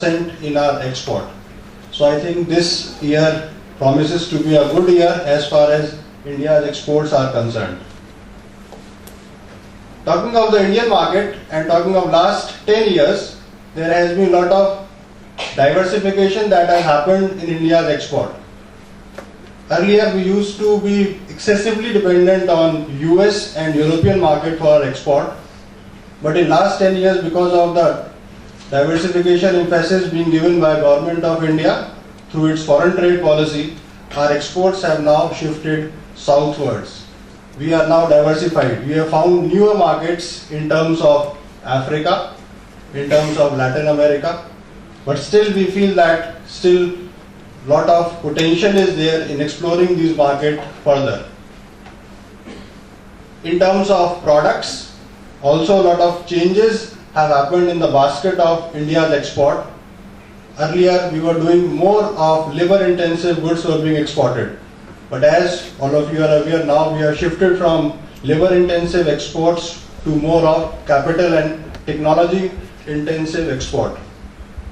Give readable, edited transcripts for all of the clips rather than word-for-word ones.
in our export. So I think this year promises to be a good year as far as India's exports are concerned. Talking of the Indian market and talking of last 10 years, there has been a lot of diversification that has happened in India's export. Earlier we used to be excessively dependent on US and European market for our export, but in last 10 years, because of the diversification emphasis being given by Government of India through its foreign trade policy, our exports have now shifted southwards. We are now diversified. We have found newer markets in terms of Africa, in terms of Latin America, but still we feel that still lot of potential is there in exploring these markets further. In terms of products, also a lot of changes have happened in the basket of India's export. Earlier we were doing more of labor intensive goods were being exported. But as all of you are aware, now we have shifted from labor intensive exports to more of capital and technology intensive export.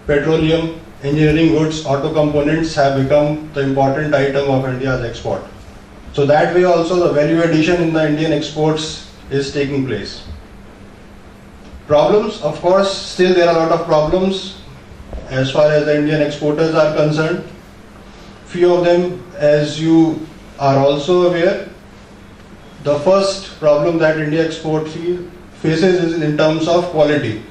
Petroleum, engineering goods, auto components have become the important item of India's export. So that way also the value addition in the Indian exports is taking place. Problems, of course, still there are a lot of problems as far as the Indian exporters are concerned. Few of them, as you are also aware, the first problem that India export faces is in terms of quality.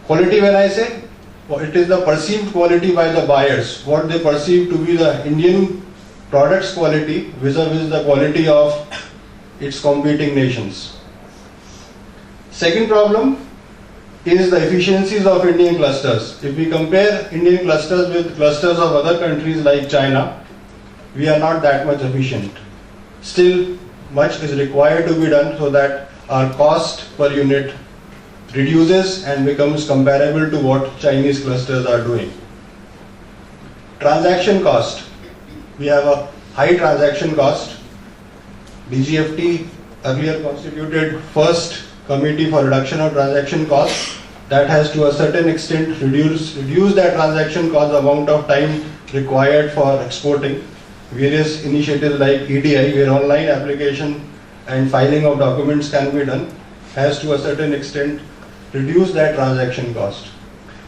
Quality, when I say, it is the perceived quality by the buyers, what they perceive to be the Indian product's quality vis-a-vis the quality of its competing nations. Second problem is the efficiencies of Indian clusters. If we compare Indian clusters with clusters of other countries like China, we are not that much efficient. Still, much is required to be done so that our cost per unit reduces and becomes comparable to what Chinese clusters are doing. Transaction cost. We have a high transaction cost. DGFT earlier constituted first committee for reduction of transaction costs. That has to a certain extent reduced that transaction cost amount of time required for exporting. Various initiatives like EDI, where online application and filing of documents can be done, has to a certain extent reduced that transaction cost.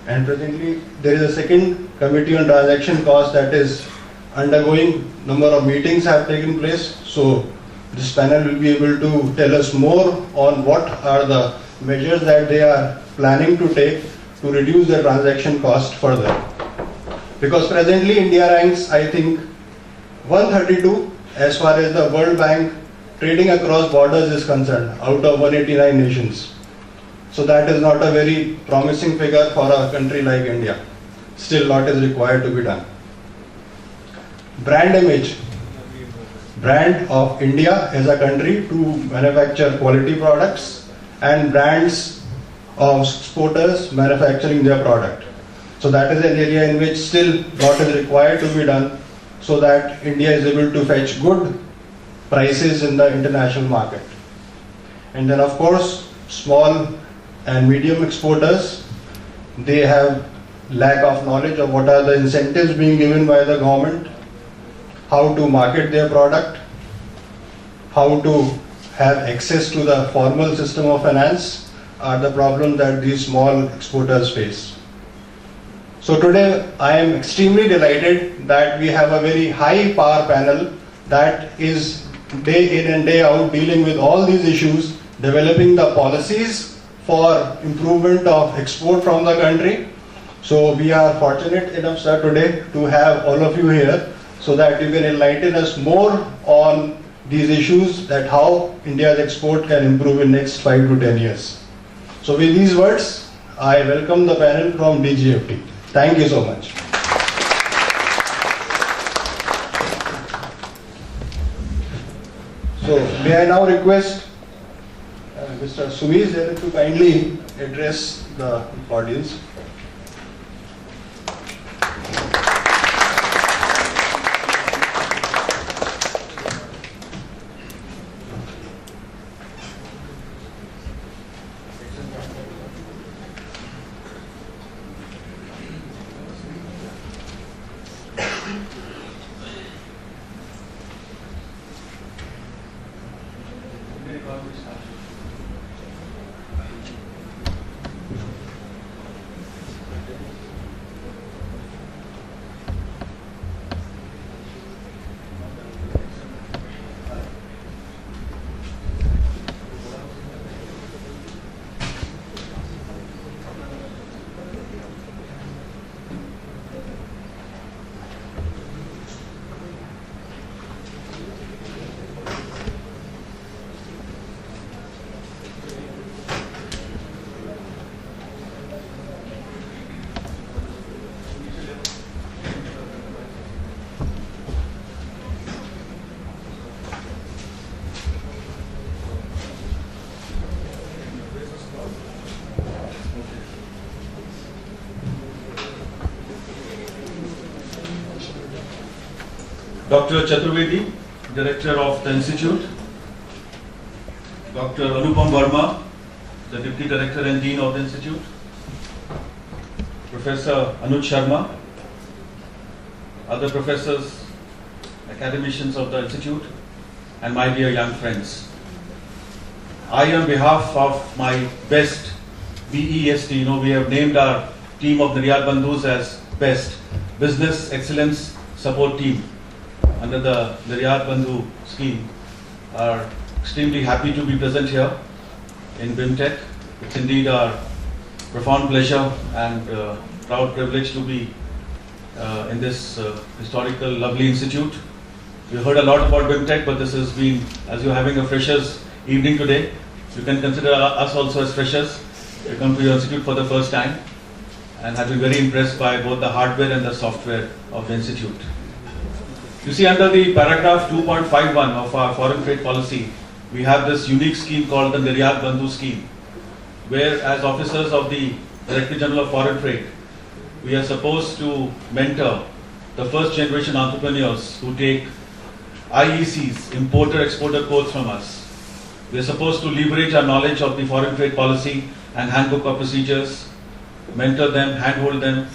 And presently there is a second committee on transaction cost that is undergoing. Number of meetings have taken place. So this panel will be able to tell us more on what are the measures that they are planning to take to reduce the transaction cost further. Because presently India ranks, I think, 132 as far as the World Bank trading across borders is concerned, out of 189 nations. So that is not a very promising figure for a country like India. Still, lot is required to be done. Brand image. Brand of India as a country to manufacture quality products, and brands of exporters manufacturing their product. So that is an area in which still lot is required to be done so that India is able to fetch good prices in the international market. And then of course small and medium exporters, they have lack of knowledge of what are the incentives being given by the government, how to market their product, how to have access to the formal system of finance are the problems that these small exporters face. So today I am extremely delighted that we have a very high power panel that is day in and day out dealing with all these issues, developing the policies for improvement of export from the country. So we are fortunate enough, sir, today to have all of you here so that you can enlighten us more on these issues, that how India's export can improve in next 5 to 10 years. So with these words, I welcome the panel from DGFT. Thank you so much. So may I now request Mr. Suiz to kindly address the audience. Dr. Chaturvedi, Director of the Institute, Dr. Anupam Verma, the Deputy Director and Dean of the Institute, Professor Anuj Sharma, other professors, academicians of the Institute, and my dear young friends. I, on behalf of my BEST, BEST, we have named our team of Niryat Bandhus as BEST, Business Excellence Support Team, under the Niryat Bandhu scheme, are extremely happy to be present here in BIMTech. It's indeed our profound pleasure and proud privilege to be in this historical, lovely institute. We heard a lot about BIMTech, but this has been, as you're having a freshers evening today, you can consider us also as freshers. We come to your institute for the first time and have been very impressed by both the hardware and the software of the institute. You see, under the paragraph 2.51 of our foreign trade policy, we have this unique scheme called the Niryat Bandhu scheme, where as officers of the Directorate General of Foreign Trade, we are supposed to mentor the first generation entrepreneurs who take IECs, importer-exporter codes from us. We are supposed to leverage our knowledge of the foreign trade policy and handbook of procedures, mentor them, handhold them,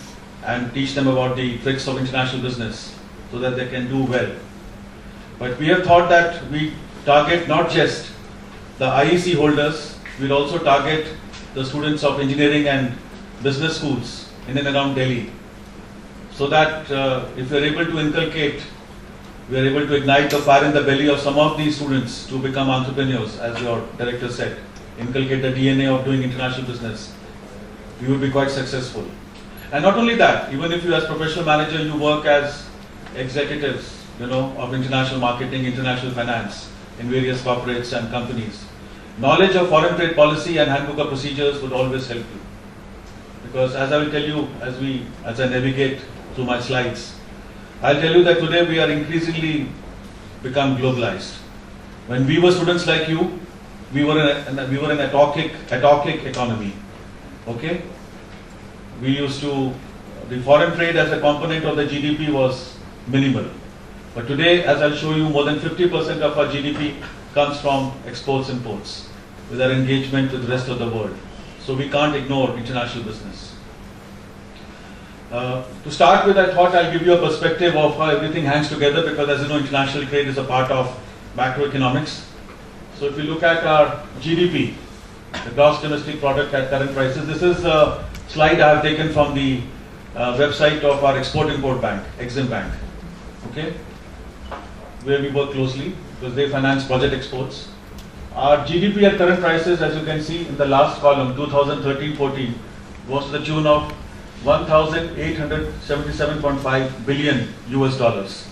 and teach them about the tricks of international business, so that they can do well. But we have thought that we target not just the IEC holders, we'll also target the students of engineering and business schools in and around Delhi, so that if we are able to inculcate, we are able to ignite the fire in the belly of some of these students to become entrepreneurs, as your director said, inculcate the DNA of doing international business, we will be quite successful. And not only that, even if you as professional manager, you work as executives, of international marketing, international finance in various corporates and companies. Knowledge of foreign trade policy and handbook of procedures would always help you. Because as I will tell you, as I navigate through my slides, I'll tell you that today we are increasingly become globalized. When we were students like you, we were in an autocratic economy. Okay? The foreign trade as a component of the GDP was minimal. But today, as I'll show you, more than 50% of our GDP comes from exports imports with our engagement with the rest of the world. So we can't ignore international business. To start with, I thought I'll give you a perspective of how everything hangs together, because as you know, international trade is a part of macroeconomics. So if you look at our GDP, the gross domestic product at current prices, this is a slide I have taken from the website of our Export-Import Bank, Exim Bank, okay, where we work closely because they finance project exports. Our GDP at current prices, as you can see in the last column, 2013-14, was to the tune of $1,877.5 billion US dollars.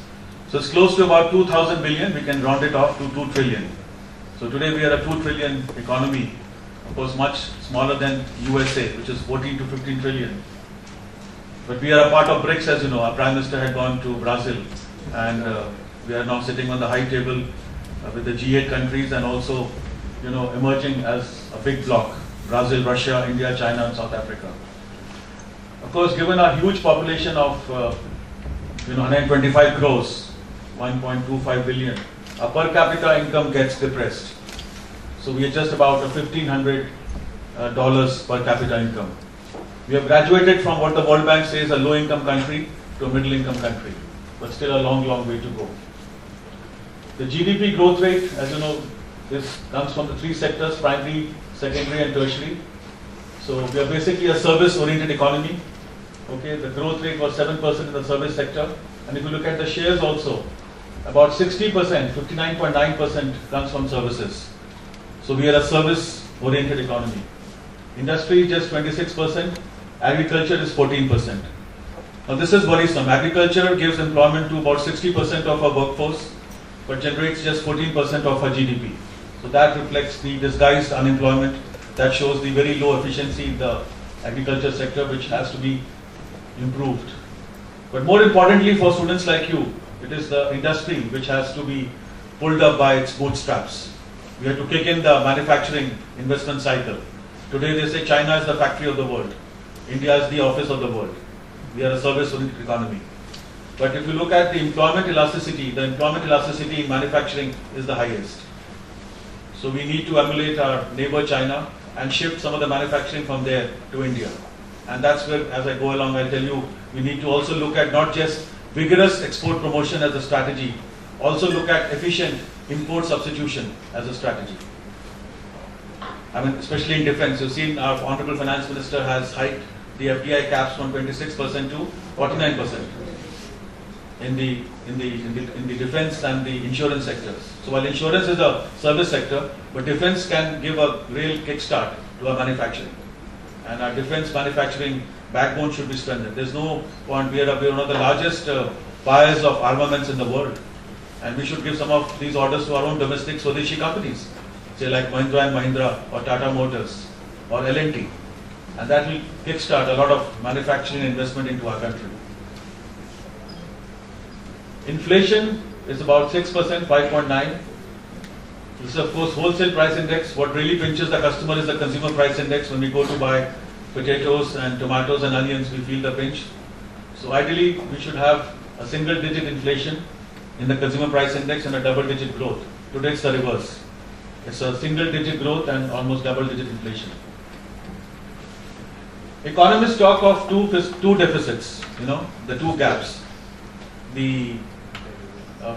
So it's close to about 2,000 billion. We can round it off to 2 trillion. So today we are a 2 trillion economy, of course much smaller than USA, which is 14 to 15 trillion. But we are a part of BRICS, as you know. Our Prime Minister had gone to Brazil, and we are now sitting on the high table with the G8 countries, and also, emerging as a big bloc: Brazil, Russia, India, China, and South Africa. Of course, given our huge population of 125 crores, 1.25 billion, our per capita income gets depressed. So we are just about a $1,500 per capita income. We have graduated from what the World Bank says a low-income country to a middle-income country. but still a long, long way to go. The GDP growth rate, as you know, this comes from the three sectors: primary, secondary and tertiary. So we are basically a service-oriented economy. Okay, the growth rate was 7% in the service sector, and if you look at the shares also, about 60%, 59.9% comes from services. So we are a service-oriented economy. Industry is just 26%, agriculture is 14%. Now this is worrisome. Agriculture gives employment to about 60% of our workforce, but generates just 14% of our GDP. So that reflects the disguised unemployment. That shows the very low efficiency in the agriculture sector, which has to be improved. But more importantly for students like you, it is the industry which has to be pulled up by its bootstraps. We have to kick in the manufacturing investment cycle. Today they say China is the factory of the world. India is the office of the world. We are a service-oriented economy. But if you look at the employment elasticity in manufacturing is the highest. So we need to emulate our neighbor China and shift some of the manufacturing from there to India. And that's where, as I go along, I'll tell you, we need to also look at not just vigorous export promotion as a strategy, also look at efficient import substitution as a strategy. I mean, especially in defense, you've seen our Honorable Finance Minister has hiked the FDI caps from 26% to 49% in the defense and the insurance sectors. So while insurance is a service sector, but defense can give a real kickstart to our manufacturing. And our defense manufacturing backbone should be strengthened. There's no point, we are one of the largest buyers of armaments in the world. And we should give some of these orders to our own domestic Swadeshi companies, say like Mahindra and Mahindra or Tata Motors or L&T. And that will kickstart a lot of manufacturing investment into our country. Inflation is about 6%, 5.9. This is of course wholesale price index. What really pinches the customer is the consumer price index. When we go to buy potatoes and tomatoes and onions, we feel the pinch. So ideally, we should have a single-digit inflation in the consumer price index and a double-digit growth. Today it's the reverse. It's a single-digit growth and almost double-digit inflation. Economists talk of two deficits, the two gaps. The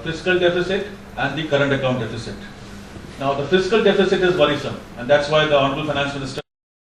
fiscal deficit and the current account deficit. Now the fiscal deficit is worrisome, and that's why the Honorable Finance Minister